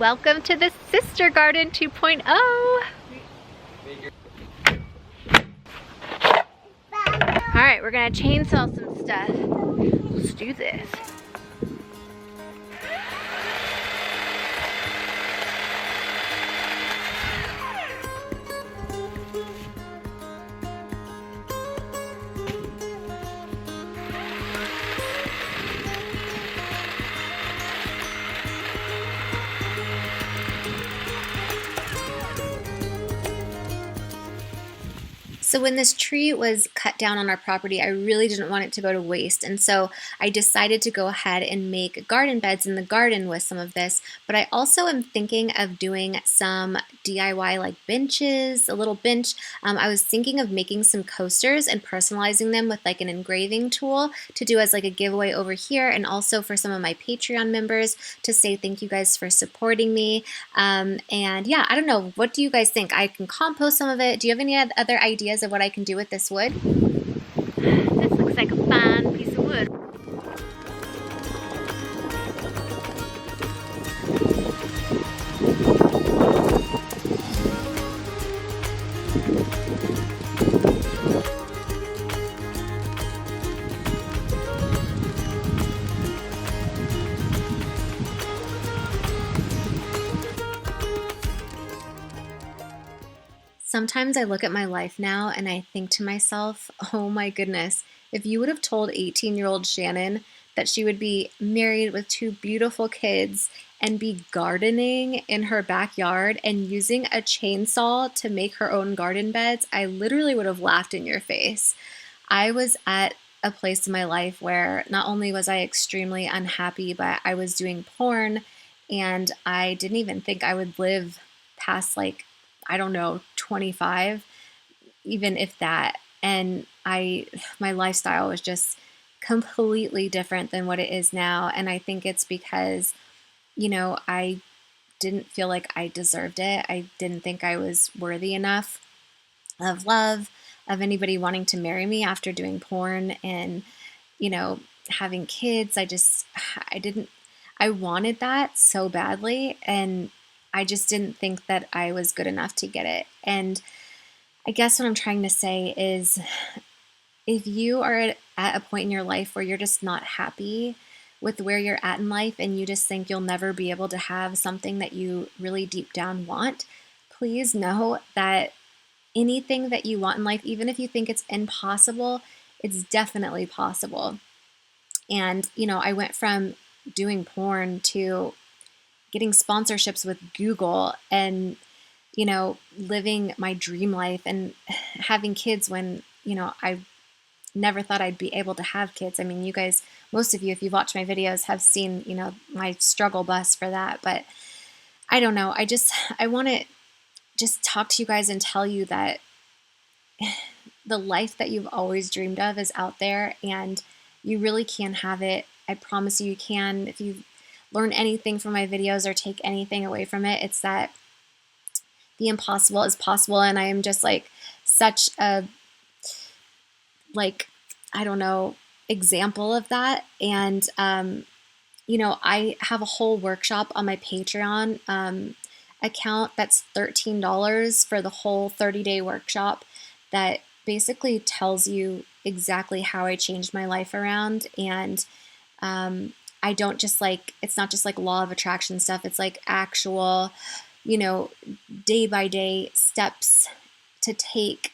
Welcome to the Sister Garden 2.0. Alright, we're gonna chainsaw some stuff. Let's do this. So when this tree was cut down on our property, I really didn't want it to go to waste. And so I decided to go ahead and make garden beds in the garden with some of this. But I also am thinking of doing some DIY like benches, a little bench. I was thinking of making some coasters and personalizing them with like an engraving tool to do as like a giveaway over here, and also for some of my Patreon members to say thank you guys for supporting me. And yeah, I don't know. What do you guys think? I can compost some of it. Do you have any other ideas of what I can do with this wood? This looks like a fine piece of wood. Sometimes I look at my life now and I think to myself, oh my goodness, if you would have told 18-year-old Shannon that she would be married with 2 beautiful kids and be gardening in her backyard and using a chainsaw to make her own garden beds, I literally would have laughed in your face. I was at a place in my life where not only was I extremely unhappy, but I was doing porn, and I didn't even think I would live past like, I don't know, 25, even if that. And my lifestyle was just completely different than what it is now. And I think it's because, you know, I didn't feel like I deserved it. I didn't think I was worthy enough of love, of anybody wanting to marry me after doing porn and, you know, having kids. I wanted that so badly, and I just didn't think that I was good enough to get it. And I guess what I'm trying to say is, if you are at a point in your life where you're just not happy with where you're at in life and you just think you'll never be able to have something that you really deep down want, please know that anything that you want in life, even if you think it's impossible, it's definitely possible. And, you know, I went from doing porn to getting sponsorships with Google and, you know, living my dream life and having kids when, you know, I never thought I'd be able to have kids. I mean, you guys, most of you, if you've watched my videos, have seen, you know, my struggle bus for that. But I don't know. I want to just talk to you guys and tell you that the life that you've always dreamed of is out there, and you really can have it. I promise you can. If you learn anything from my videos or take anything away from it, it's that the impossible is possible. And I am just like such a, like, I don't know, example of that. And, you know, I have a whole workshop on my Patreon account that's $13 for the whole 30-day workshop that basically tells you exactly how I changed my life around. And, I don't just like, it's not just like law of attraction stuff. It's like actual, you know, day by day steps to take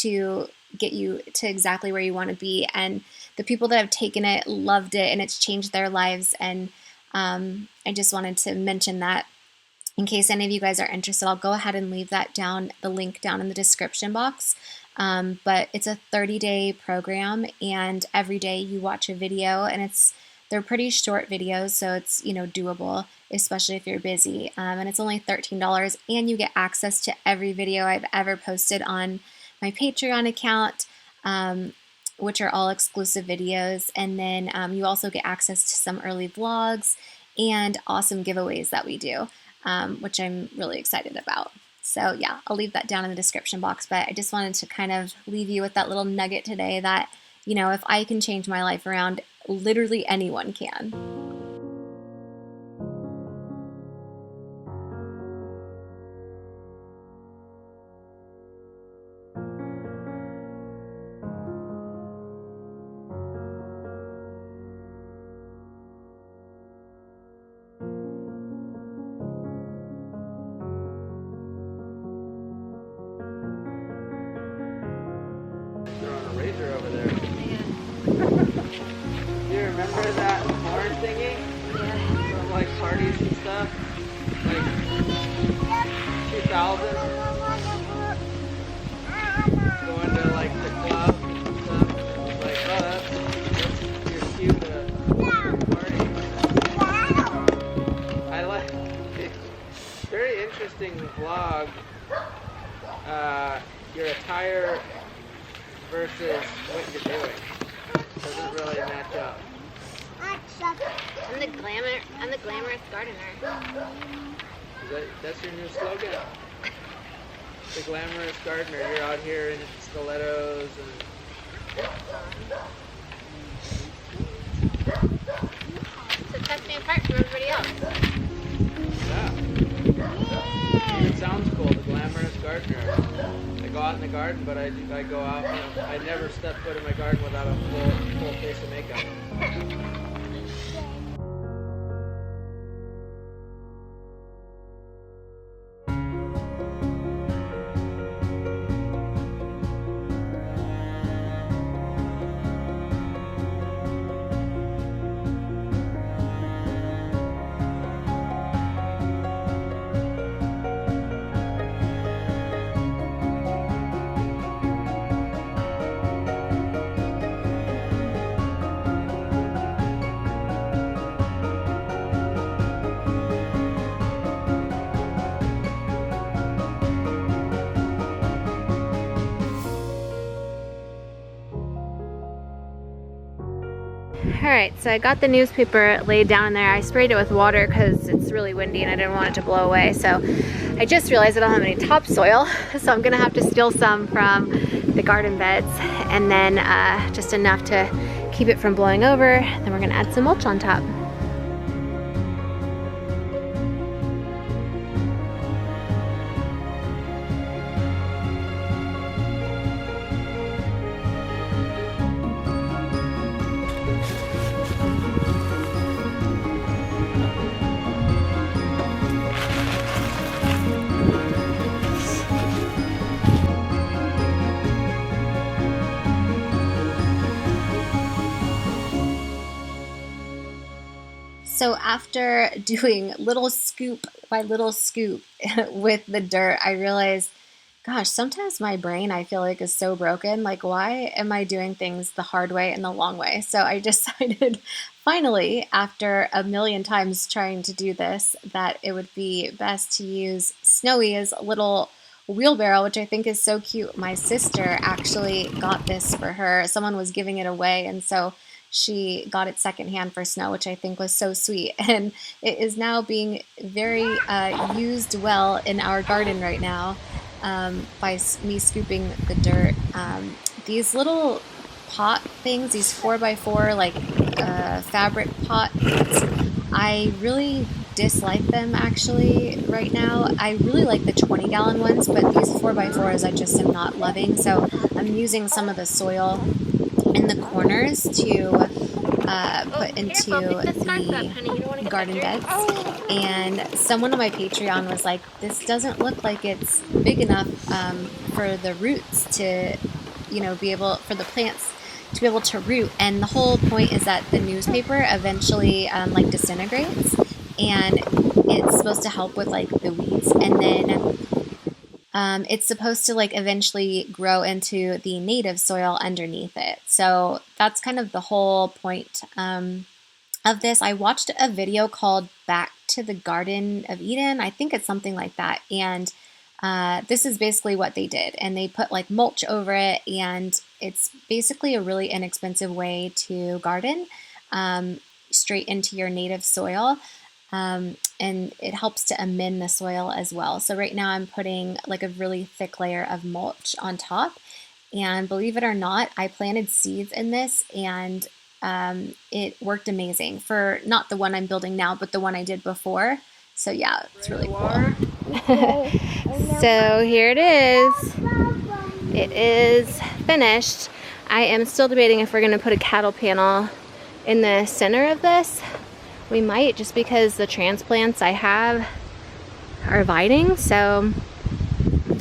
to get you to exactly where you want to be. And the people that have taken it loved it, and it's changed their lives. And I just wanted to mention that in case any of you guys are interested. I'll go ahead and leave that down, the link down in the description box. But it's a 30-day program, and every day you watch a video, and they're pretty short videos, so it's, you know, doable, especially if you're busy. And it's only $13, and you get access to every video I've ever posted on my Patreon account, which are all exclusive videos. And then you also get access to some early vlogs and awesome giveaways that we do, which I'm really excited about. So yeah, I'll leave that down in the description box, but I just wanted to kind of leave you with that little nugget today that, you know, if I can change my life around, literally anyone can. stuff, like 2000, going to like the club and stuff, and it was like, oh, that's your cue to party. I like, it's very interesting vlog, your attire versus what you're doing. Doesn't really match up. I'm the glamorous gardener. That's your new slogan? The glamorous gardener. You're out here in stilettos and... To set me apart from everybody else. Yeah. It sounds cool, the glamorous gardener. I go out in the garden, but I go out and I never step foot in my garden without a full face of makeup. Alright, so I got the newspaper laid down in there. I sprayed it with water because it's really windy and I didn't want it to blow away. So I just realized I don't have any topsoil, so I'm gonna have to steal some from the garden beds, and then just enough to keep it from blowing over. Then we're gonna add some mulch on top. So after doing little scoop by little scoop with the dirt, I realized, gosh, sometimes my brain, I feel like, is so broken. Like, why am I doing things the hard way and the long way? So I decided finally, after a million times trying to do this, that it would be best to use Snowy's little wheelbarrow, which I think is so cute. My sister actually got this for her. Someone was giving it away, and so she got it secondhand for Snow, which I think was so sweet. And it is now being very used well in our garden right now by me scooping the dirt. These little pot things, these 4x4 like fabric pots, I really dislike them actually right now. I really like the 20-gallon ones, but these 4x4s I just am not loving. So I'm using some of the soil in the corners to put into the garden beds. And someone on my Patreon was like, this doesn't look like it's big enough for the roots to, be able, for the plants to be able to root. And the whole point is that the newspaper eventually like disintegrates, and it's supposed to help with like the weeds, and then it's supposed to like eventually grow into the native soil underneath it. So that's kind of the whole point of this. I watched a video called Back to the Garden of Eden. I think it's something like that. And this is basically what they did. And they put like mulch over it, and it's basically a really inexpensive way to garden straight into your native soil. And it helps to amend the soil as well. So right now I'm putting like a really thick layer of mulch on top. And believe it or not, I planted seeds in this, and it worked amazing for not the one I'm building now, but the one I did before. So yeah, it's really cool. So here it is. It is finished. I am still debating if we're going to put a cattle panel in the center of this. We might, just because the transplants I have are inviting. So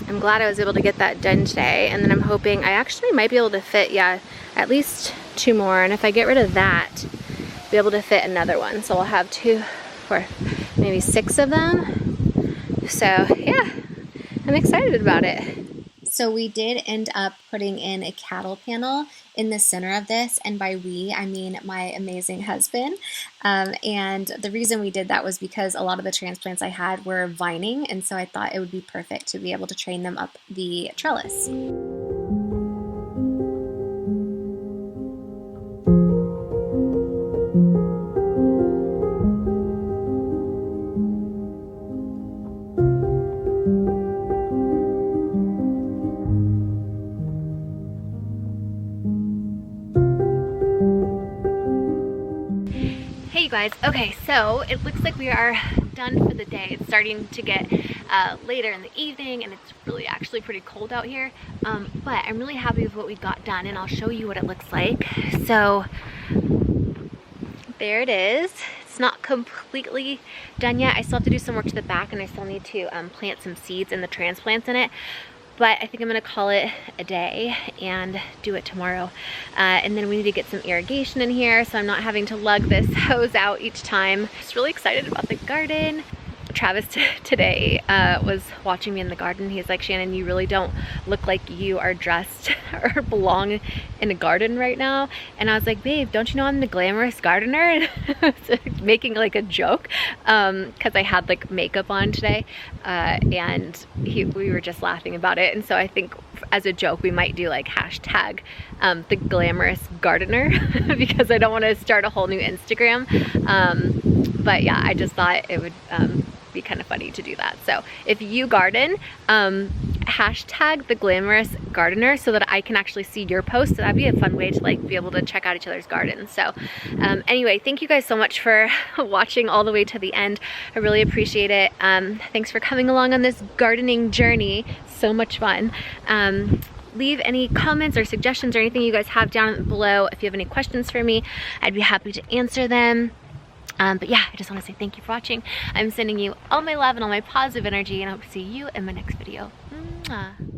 I'm glad I was able to get that done today. And then I'm hoping I actually might be able to fit, at least 2 more. And if I get rid of that, be able to fit another one. So I'll have 2 or maybe 6 of them. So yeah, I'm excited about it. So we did end up putting in a cattle panel in the center of this, and by we, I mean my amazing husband. And the reason we did that was because a lot of the transplants I had were vining, and so I thought it would be perfect to be able to train them up the trellis. Hey you guys, okay, so it looks like we are done for the day. It's starting to get later in the evening and it's really actually pretty cold out here, but I'm really happy with what we got done and I'll show you what it looks like. So there it is. It's not completely done yet. I still have to do some work to the back and I still need to plant some seeds and the transplants in it. But I think I'm gonna call it a day and do it tomorrow. And then we need to get some irrigation in here so I'm not having to lug this hose out each time. Just really excited about the garden. Travis today was watching me in the garden. He's like, Shannon, you really don't look like you are dressed or belong in a garden right now. And I was like, babe, don't you know I'm the glamorous gardener? And making like a joke because I had like makeup on today and we were just laughing about it. And so I think as a joke we might do like hashtag the glamorous gardener because I don't want to start a whole new Instagram. But yeah, I just thought it would be kind of funny to do that. So if you garden, hashtag the glamorous gardener so that I can actually see your posts. That'd be a fun way to like be able to check out each other's gardens. So anyway, thank you guys so much for watching all the way to the end. I really appreciate it. Thanks for coming along on this gardening journey. So much fun. Leave any comments or suggestions or anything you guys have down below. If you have any questions for me, I'd be happy to answer them. But yeah, I just want to say thank you for watching. I'm sending you all my love and all my positive energy, and I hope to see you in my next video. Mwah.